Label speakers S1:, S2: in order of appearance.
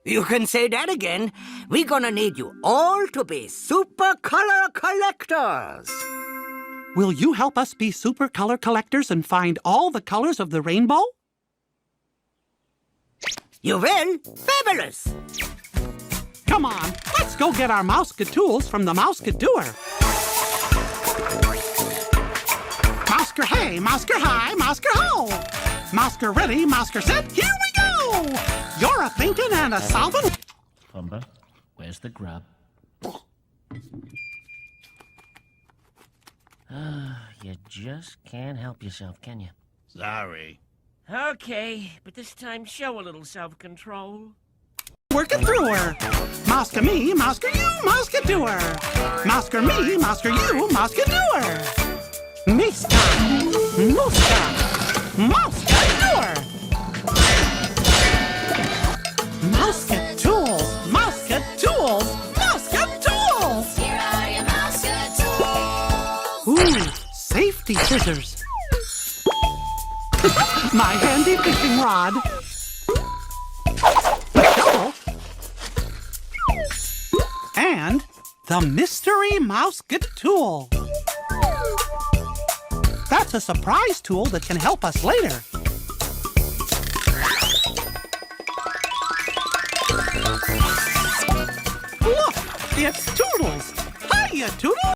S1: You can say that again. We're gonna need you all to be super color collectors.
S2: Will you help us be super color collectors and find all the colors of the rainbow?
S1: You will? Fabulous!
S2: Come on, let's go get our mouse-ka-tools from the mouse-ka-doer. Mousker hey, Mousker hi, Mousker ho! Mousker ready, Mousker set, here we go! You're a thinking and a solving.
S3: Pumba, where's the grub? You just can't help yourself, can you?
S4: Sorry.
S3: Okay, but this time show a little self-control.
S2: Working through her. Mousker me, Mousker you, Mousker-doer. Mousker me, Mousker you, Mousker-doer. Miska, Muska, Mousker-doer. Mouse-ka-tools, Mouse-ka-tools, Mouse-ka-tools.
S5: Here are your mouse-ka-tools.
S2: Ooh, safety scissors. My handy fishing rod. Shovel. And the mystery mouse-ka-tool. That's a surprise tool that can help us later.